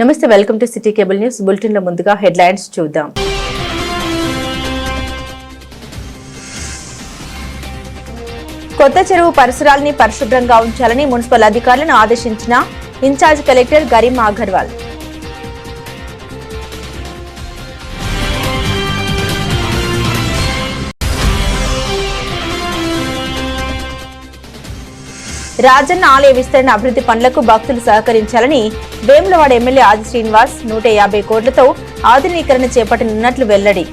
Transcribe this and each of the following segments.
నమస్తే, welcome to city cable news bulletin లో ముందుగా హెడ్లైన్స్ చూద్దాం. కొత్త చెరువు పరిసరాలని పరిశుభ్రంగా ఉంచాలని మున్సిపల్ అధికారులను ఆదేశించిన ఇన్ఛార్జ్ కలెక్టర్ గరిమా అగర్వాల్. రాజన్న ఆలయ విస్తరణ అభివృద్ధి పనులకు భక్తులు సహకరించాలని వేములవాడ ఎమ్మెల్యే ఆది శ్రీనివాస్ 150 కోట్లతో ఆధునీకరణ చేపట్టనున్నట్లు వెల్లడి.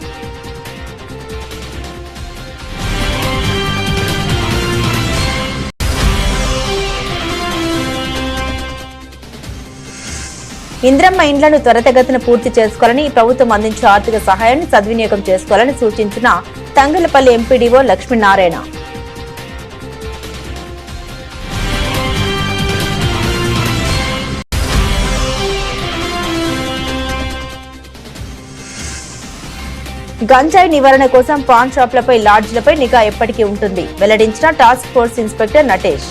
ఇంద్రమ్మ ఇండ్లను త్వరితగతిన పూర్తి చేసుకోవాలని ప్రభుత్వం అందించే ఆర్థిక సహాయాన్ని సద్వినియోగం చేసుకోవాలని సూచించిన తంగలపల్లి ఎంపీడీఓ లక్ష్మీనారాయణ. గంజాయి నివారణ కోసం పాన్ షాప్లపై లాడ్జ్లపై నిఘా ఎప్పటికీ ఉంటుంది వెల్లడించిన టాస్క్ ఫోర్స్ ఇన్స్పెక్టర్ నటేష్.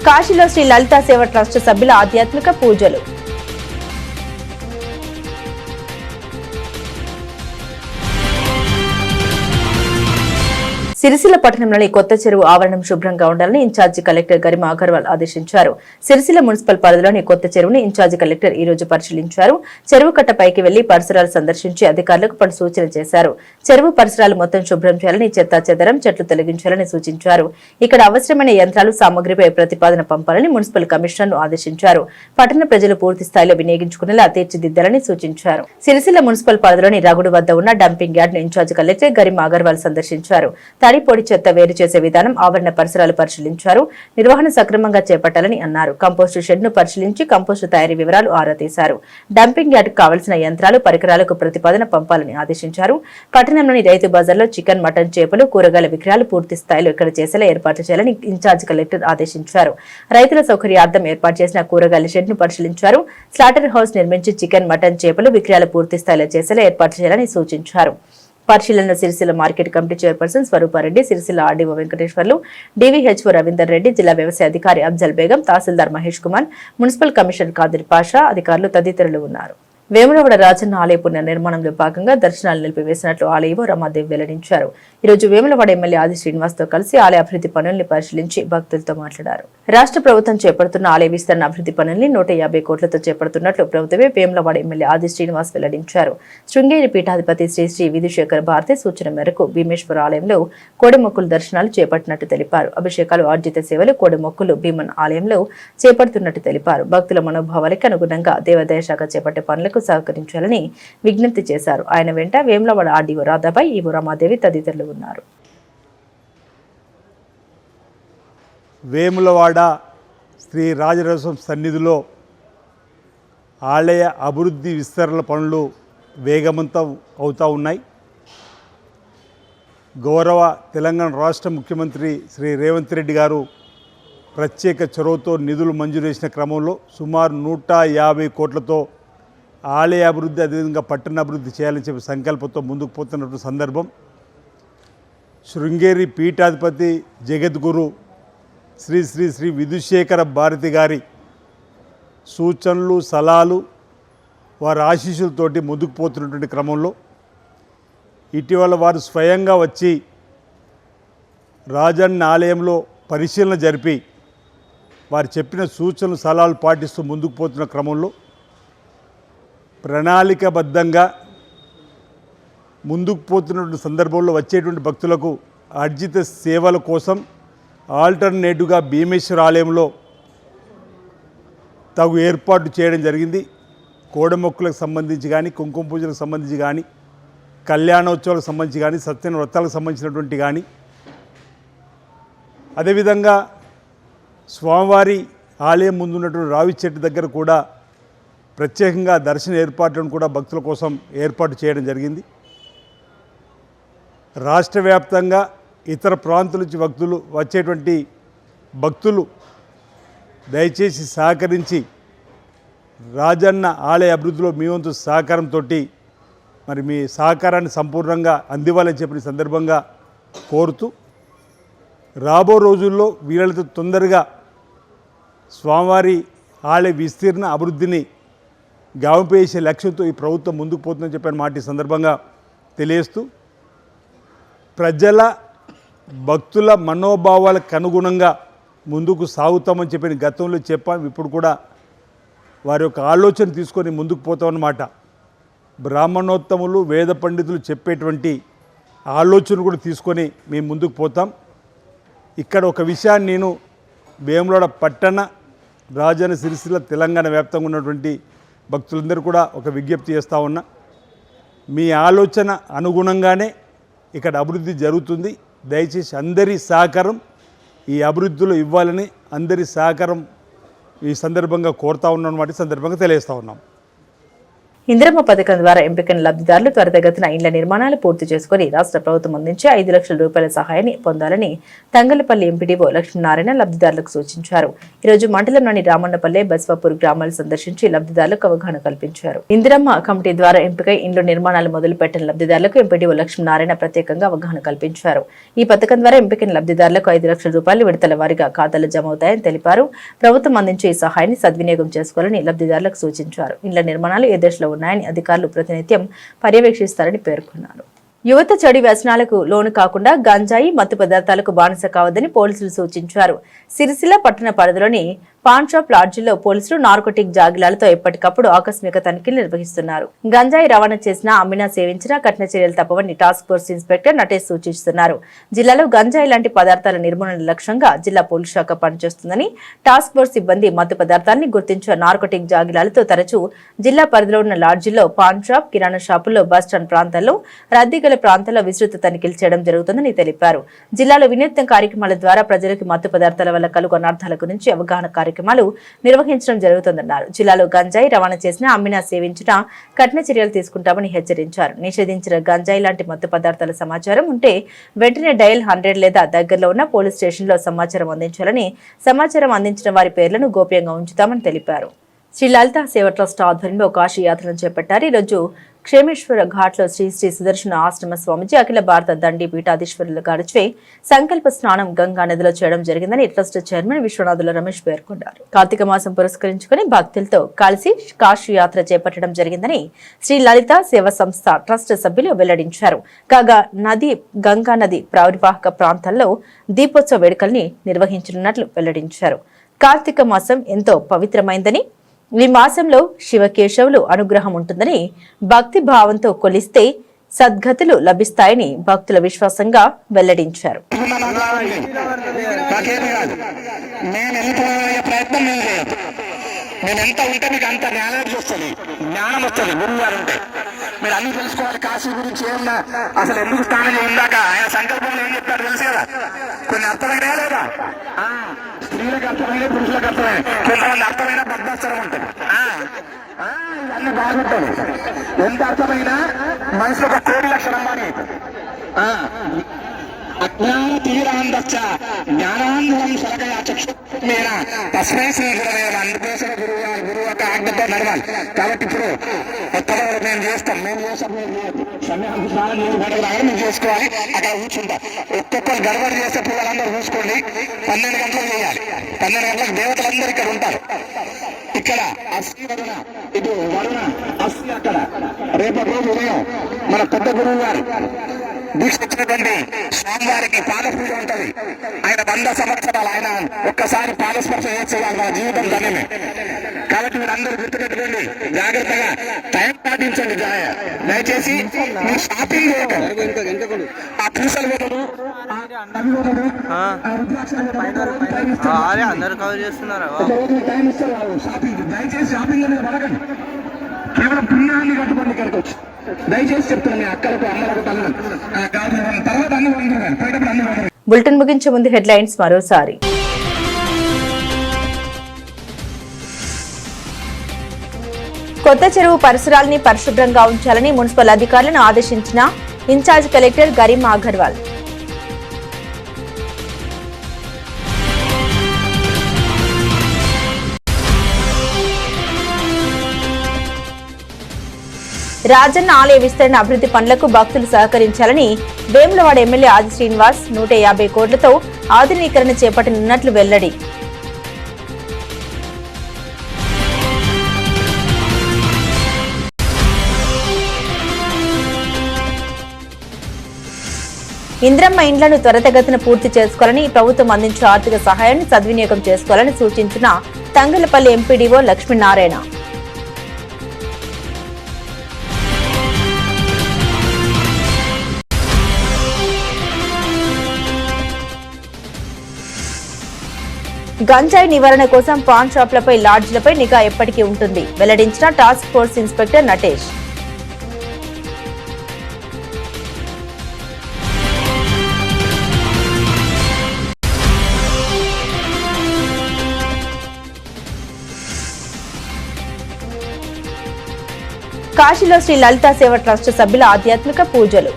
కాశీలో శ్రీ లలితా సేవ ట్రస్ట్ సభ్యుల ఆధ్యాత్మిక పూజలు. సిరిసిల్ల పట్టణంలోని కొత్త చెరువు ఆవరణం శుభ్రంగా ఉండాలని ఇన్ఛార్జి కలెక్టర్ గరిమా అగర్వాల్ ఆదేశించారు. సిరిసిల్ల మున్సిపల్ పరిధిలోని కొత్త చెరువుని ఇన్ఛార్జి కలెక్టర్ ఈ రోజు పరిశీలించారు. చెరువు కట్టపైకి వెళ్లి పరిసరాలు సందర్శించి అధికారులకు పలు సూచనలు చేశారు. చెరువు పరిసరాలు మొత్తం శుభ్రం చేయాలని, చెత్తా చెదరం, చెట్లు తొలగించాలని సూచించారు. ఇక్కడ అవసరమైన యంత్రాలు, సామగ్రిపై ప్రతిపాదన పంపాలని మున్సిపల్ కమిషనర్ ను ఆదేశించారు. పట్టణ ప్రజలు పూర్తి స్థాయిలో వినియోగించుకునేలా తీర్చిదిద్దాలని సూచించారు. సిరిసిల్ల మున్సిపల్ పరిధిలోని రగుడు వద్ద ఉన్న డంపింగ్ యార్డ్ ను ఇన్ఛార్జి కలెక్టర్ గరిమా అగర్వాల్ సందర్శించారు. పొడి చెత్త వేరు చేసే విధానం, ఆవరణ పరిసరాలు పరిశీలించారు. నిర్వహణ సక్రమంగా చేపట్టాలని అన్నారు. కంపోస్టు షెడ్ ను పరిశీలించి కంపోస్టు తయారీ వివరాలు ఆరా తీశారు. డంపింగ్ యార్డ్ కు కావలసిన యంత్రాలు, పరికరాలకు ప్రతిపాదన పంపాలని ఆదేశించారు. పట్టణంలోని రైతు బజార్లో చికెన్, మటన్, చేపలు, కూరగాయల విక్రయాలు పూర్తి స్థాయిలో ఇక్కడ చేసేలా ఏర్పాటు చేయాలని ఇన్ఛార్జ్ కలెక్టర్ ఆదేశించారు. రైతుల సౌకర్యార్థం ఏర్పాటు చేసిన కూరగాయల షెడ్ ను పరిశీలించారు. స్లాటర్ హౌస్ నిర్మించి చికెన్, మటన్, చేపలు విక్రయాలు పూర్తి స్థాయిలో చేసేలా ఏర్పాటు చేయాలని సూచించారు. పరిశీలన Sircilla market committee chairperson Swarupa Reddy, Sircilla RDO Venkateswarlu, DVHO Ravinder Reddy, జిల్లా వ్యవసాయ అధికారి అఫ్జల్ బేగం, తహసీల్దార్ మహేష్ కుమార్, మున్సిపల్ కమిషనర్ కాదిర్ పాషా, అధికారులు తదితరులు ఉన్నారు. వేములవాడ రాజన్న ఆలయ పునర్నిర్మాణంలో భాగంగా దర్శనాలు నిలిపివేసినట్లు ఆలయో రమాదేవి వెల్లడించారు. ఈ రోజు వేములవాడ ఎమ్మెల్యే ఆది శ్రీనివాస్ తో కలిసి ఆలయ అభివృద్ధి పనుల్ని పరిశీలించి భక్తులతో మాట్లాడారు. రాష్ట్ర ప్రభుత్వం చేపడుతున్న ఆలయ విస్తరణ అభివృద్ధి పనుల్ని 150 కోట్లతో చేపడుతున్నట్లు ప్రభుత్వమే వేములవాడ ఎమ్మెల్యే ఆది శ్రీనివాస్ వెల్లడించారు. శృంగేరి పీఠాధిపతి శ్రీ శ్రీ విధుశేఖర్ భారతి సూచన మేరకు భీమేశ్వర ఆలయంలో కోడెమొక్కులు దర్శనాలు చేపట్టినట్టు తెలిపారు. అభిషేకాలు, ఆర్జిత సేవలు, కోడెమొక్కులు భీమన్ ఆలయంలో చేపడుతున్నట్టు తెలిపారు. భక్తుల మనోభావాలకు అనుగుణంగా దేవాదాయ శాఖ చేపట్టే పనులకు సహకరించాలని విజ్ఞప్తి చేశారు. ఆయన వెంట వేములవాడ ఆర్డీఓ రాధాబాయి, ఈవో రమాదేవి తదితరులు ఉన్నారు. వేములవాడ శ్రీ రాజరాజేశ్వరం సన్నిధిలో ఆలయ అభివృద్ధి విస్తరణ పనులు వేగవంతం అవుతూ ఉన్నాయి. గౌరవ తెలంగాణ రాష్ట్ర ముఖ్యమంత్రి శ్రీ రేవంత్ రెడ్డి గారు ప్రత్యేక చొరవతో నిధులు మంజూరు చేసిన క్రమంలో సుమారు 150 కోట్లతో ఆలయ అభివృద్ధి, అదేవిధంగా పట్టణ అభివృద్ధి చేయాలని చెప్పి సంకల్పంతో ముందుకు పోతున్నటువంటి సందర్భం. శృంగేరి పీఠాధిపతి జగద్గురు శ్రీ శ్రీ శ్రీ విధుశేఖర భారతి గారి సూచనలు, సలహాలు, వారి ఆశీస్సులతోటి ముందుకు పోతున్నటువంటి క్రమంలో ఇటీవల వారు స్వయంగా వచ్చి రాజన్న ఆలయంలో పరిశీలన జరిపి వారు చెప్పిన సూచనలు, సలహాలు పాటిస్తూ ముందుకు పోతున్న క్రమంలో ప్రణాళికబద్ధంగా ముందుకు పోతున్నటువంటి సందర్భంలో వచ్చేటువంటి భక్తులకు అర్జిత సేవల కోసం ఆల్టర్నేటివ్గా భీమేశ్వర ఆలయంలో తగు ఏర్పాటు చేయడం జరిగింది. కోడమొక్కులకు సంబంధించి కానీ, కుంకుమ పూజలకు సంబంధించి కానీ, కళ్యాణోత్సవాలకు సంబంధించి కానీ, సత్యనారాయణ వ్రతాలకు సంబంధించినటువంటి కానీ, అదేవిధంగా స్వామివారి ఆలయం ముందున్నటువంటి రావి చెట్టు దగ్గర కూడా ప్రత్యేకంగా దర్శన ఏర్పాట్లను కూడా భక్తుల కోసం ఏర్పాటు చేయడం జరిగింది. రాష్ట్ర వ్యాప్తంగా ఇతర ప్రాంతాల నుంచి భక్తులు వచ్చేటువంటి భక్తులు దయచేసి సహకరించి రాజన్న ఆలయ అభివృద్ధిలో మీ వంతు సహకారంతో మరి మీ సహకారాన్ని సంపూర్ణంగా అందివ్వాలని చెప్పిన సందర్భంగా కోరుతూ రాబో రోజుల్లో వీళ్ళతో తొందరగా స్వామివారి ఆలయ విస్తీర్ణ అభివృద్ధిని గావింపేసే లక్ష్యంతో ఈ ప్రభుత్వం ముందుకు పోతుందని చెప్పిన మాట ఈ సందర్భంగా తెలియజేస్తూ ప్రజల భక్తుల మనోభావాలకు అనుగుణంగా ముందుకు సాగుతామని చెప్పిన గతంలో చెప్పాం. ఇప్పుడు కూడా వారి యొక్క ఆలోచన తీసుకొని ముందుకు పోతామన్నమాట. బ్రాహ్మణోత్తములు వేద పండితులు చెప్పేటువంటి ఆలోచన కూడా తీసుకొని మేము ముందుకు పోతాం. ఇక్కడ ఒక విషయాన్ని నేను వేములవాడ పట్టణ రాజన్న సిరిసిల్ల తెలంగాణ వ్యాప్తంగా ఉన్నటువంటి భక్తులందరూ కూడా ఒక విజ్ఞప్తి చేస్తూ ఉన్నా, మీ ఆలోచన అనుగుణంగానే ఇక్కడ అభివృద్ధి జరుగుతుంది. దయచేసి అందరి సహకారం ఈ అభివృద్ధిలో ఇవ్వాలని అందరి సహకారం ఈ సందర్భంగా కోరుతా ఉన్నాం మాట సందర్భంగా తెలియజేస్తూ ఉన్నాం. ఇందిరమ్మ పథకం ద్వారా ఎంపికైన లబ్ధిదారులు త్వరితగతిన ఇండ్ల నిర్మాణాలు పూర్తి చేసుకుని రాష్ట్ర ప్రభుత్వం అందించే 5 లక్షల రూపాయల సహాయాన్ని పొందాలని తంగలపల్లి ఎంపీడీఓ లక్ష్మీనారాయణ లబ్ధిదారులకు సూచించారు. ఈ రోజు మండలంలోని రామన్నపల్లె బస్వాపూర్ గ్రామాలు సందర్శించి లబ్ధిదారులకు అవగాహన కల్పించారు. ఇందిరమ్మ కమిటీ ద్వారా ఎంపికై ఇండ్ల నిర్మాణాలు మొదలుపెట్టిన లబ్ధిదారులకు ఎంపీడీఓ లక్ష్మీనారాయణ ప్రత్యేకంగా అవగాహన కల్పించారు. ఈ పథకం ద్వారా ఎంపికైన లబ్ధిదారులకు 5 లక్షల రూపాయలు విడతల వారీగా ఖాతాలో జమ అవుతాయని తెలిపారు. ప్రభుత్వం అందించే ఈ సహాయాన్ని సద్వినియోగం చేసుకోవాలని లబ్ధిదారులకు సూచించారు. ఇండ్ల నిర్మాణాలు ఏ దశలో ఉన్నాయని అధికారులు ప్రతినిత్యం పర్యవేక్షిస్తారని పేర్కొన్నారు. యువత చెడు వ్యసనాలకు లోను కాకుండా గంజాయి మత్తు పదార్థాలకు బానిస కావద్దని పోలీసులు సూచించారు. సిరిసిల్ల పట్టణ పరిధిలోని పాన్ షాప్ లాడ్జిల్లో పోలీసులు నార్కోటిక్ జాగిలాలతో ఎప్పటికప్పుడు ఆకస్మిక తనిఖీలు నిర్వహిస్తున్నారు. గంజాయి రవాణా చేసినా అమ్మినా సేవించినా కఠిన చర్యలు తప్పవని టాస్క్ ఫోర్స్ ఇన్స్పెక్టర్ నటేష్ సూచిస్తున్నారు. జిల్లాలో గంజాయి లాంటి పదార్థాల నిర్మూలన లక్ష్యంగా జిల్లా పోలీస్ శాఖ పనిచేస్తుందని, టాస్క్ ఫోర్స్ సిబ్బంది మత్తు పదార్థాన్ని గుర్తించిన నార్కోటిక్ జాగిలాలతో తరచూ జిల్లా పరిధిలో ఉన్న లాడ్జిల్లో, పాన్ షాప్, కిరాణా షాపుల్లో, బస్టాండ్ ప్రాంతాల్లో, రద్దీ గల ప్రాంతాల్లో విస్తృత తనిఖీలు చేయడం జరుగుతుందని తెలిపారు. జిల్లాలో వినూత్న కార్యక్రమాల ద్వారా ప్రజలకు మత్తు పదార్థాల వల్ల కలుగు అనర్థాల గురించి అవగాహన కార్యక్రమాలు నిర్వహించడం జరుగుతుందన్నారు. జిల్లాలో గంజాయి రవాణా చేసినా అమ్మినా సేవించినా కఠిన చర్యలు తీసుకుంటామని హెచ్చరించారు. నిషేధించిన గంజాయి లాంటి మత్తు పదార్థాల సమాచారం ఉంటే వెంటనే డయల్ 100 లేదా దగ్గరలో ఉన్న పోలీస్ స్టేషన్లో సమాచారం అందించాలని, సమాచారం అందించిన వారి పేర్లను గోప్యంగా ఉంచుతామని తెలిపారు. శ్రీ లలిత సేవ ట్రస్ట్ ఆధ్వర్యంలో కాశీ యాత్రను చేపట్టారు. ఈరోజు క్షేమేశ్వర ఘాట్లో శ్రీ శ్రీ సుదర్శన ఆశ్రమ స్వామిజీ అఖిల భారత దండి పీఠాధీశ్వరుల గారిచే సంకల్ప స్నానం గంగా నదిలో చేయడం జరిగిందని ట్రస్ట్ చైర్మన్ విశ్వనాథుల రమేష్ పేర్కొన్నారు. కార్తీక మాసం పురస్కరించుకుని భక్తులతో కలిసి కాశీ యాత్ర చేపట్టడం జరిగిందని శ్రీ లలిత సేవ సంస్థ ట్రస్ట్ సభ్యులు వెల్లడించారు. కాగా గంగా నది ప్రవాహక ప్రాంతాల్లో దీపోత్సవ వేడుకల్ని నిర్వహించనున్నట్లు వెల్లడించారు. కార్తీక మాసం ఎంతో పవిత్రమైందని, ఈ మాసంలో శివకేశవులు అనుగ్రహం ఉంటుందని, భక్తి భావంతో కొలిస్తే సద్గతులు లభిస్తాయని భక్తుల విశ్వాసంగా వెల్లడించారు. నేను ఎంత ఉంటే మీకు అంత నాలెడ్జ్ వస్తుంది, జ్ఞానం వస్తుంది. గురువు గారు ఉంటే మీరు అన్ని తెలుసుకోవాలి. కాశీ గురించి ఏమన్నా అసలు ఎందుకు స్నానం ఉందాక ఆయన సంకల్పంలో ఏం చెప్తారు తెలుసు కదా. కొన్ని అర్థమైనా లేదా, స్త్రీలకు అర్థమైన, పురుషులకు అర్థమైన, కొంతమంది అర్థమైన బద్ధాస్తరం ఉంటుంది. ఇవన్నీ బాగుంటుంది. ఎంత అర్థమైనా మనుషులకు 1 కోటి లక్షణం అని అజ్ఞాన తీరాందచ్చ జ్ఞానాంధరం సరకయా చక్షుమేన తస్మై శ్రీ గురవే. అందుకోసం గురువు యొక్క ఆజ్ఞతో నడవాలి. కాబట్టి ఇప్పుడు కొత్తగా మేము చేస్తాం, మేము చేసుకోవాలి. అక్కడ కూర్చుంటాం. ఒక్కొక్కరు గడబడి చేస్తే పిల్లలందరూ చూసుకోండి. 12 గంటలకు చేయాలి. 12 గంటలకు దేవతలందరూ ఇక్కడ ఉంటారు. ఇక్కడ అస్థి వరుణ, ఇటు వరుణ అస్థి అక్కడ. రేపటి రోజు ఉదయం మన పెద్ద గురువు గారు దీక్ష ఇచ్చినటువంటి స్వామివారికి పాద పూజ ఉంటుంది. ఆయన 100 సంవత్సరాలు ఆయన ఒక్కసారి పాదస్పర్శ చేయాలి. మన జీవితం ధన్యమే. కాబట్టి మీరు అందరూ గుర్తుపెట్టుకోండి, జాగ్రత్తగా టైం పాటించండి. దయచేసి మీరు షాపింగ్ చేయకండి. ఆ పూసలు పెట్టడు, అందరు కవర్ చేస్తున్నారు. టైం ఇస్తారు షాపింగ్. దయచేసి షాపింగ్ అనేది పడకండి. కేవలం పుణ్యాన్ని కట్టుకోండి ఇక్కడికి వచ్చి. దయచేసి చెప్తాను మీ అక్కలకు, అమ్మలకు, తర్వాత అన్ని పోయేటప్పుడు అన్ని. బులెటిన్ ముగించే ముందు హెడ్లైన్స్ మరోసారి. కొత్త చెరువు పరిసరాల్ని పరిశుభ్రంగా ఉంచాలని మున్సిపల్ అధికారులను ఆదేశించిన ఇన్ఛార్జ్ కలెక్టర్ గరిమా అగర్వాల్. రాజన్న ఆలయ విస్తరణ అభివృద్ధి పనులకు భక్తులు సహకరించాలని వేములవాడ ఎమ్మెల్యే ఆది శ్రీనివాస్ 150 కోట్లతో ఆధునీకరణ చేపట్టనున్నట్లు వెల్లడి. ఇంద్రమ్మ ఇండ్లను త్వరితగతిన పూర్తి చేసుకోవాలని, ప్రభుత్వం అందించే ఆర్థిక సహాయాన్ని సద్వినియోగం చేసుకోవాలని సూచించిన తంగలపల్లి ఎంపీడీఓ లక్ష్మీనారాయణ. గంజాయి నివారణ కోసం పాన్ షాప్లపై, లాడ్జ్లపై నిఘా ఎప్పటికీ ఉంటుంది వెల్లడించిన టాస్క్ ఫోర్స్ ఇన్స్పెక్టర్ నటేష్. కాశీలో శ్రీ లలితా సేవ ట్రస్ట్ సభ్యుల ఆధ్యాత్మిక పూజలు.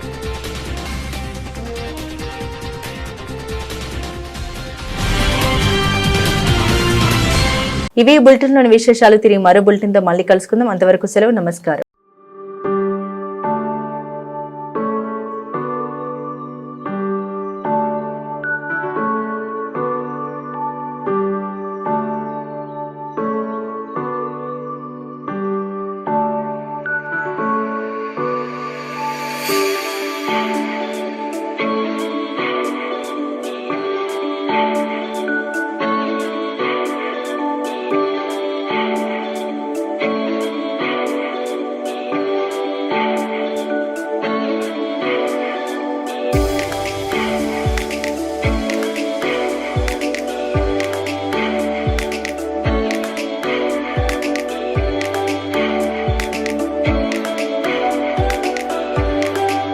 ఇవి బులెటిన్లోని విశేషాలు. తిరిగి మరో బులెటిన్తో మళ్ళీ కలుసుకుందాం. అంతవరకు సెలవు. నమస్కారం.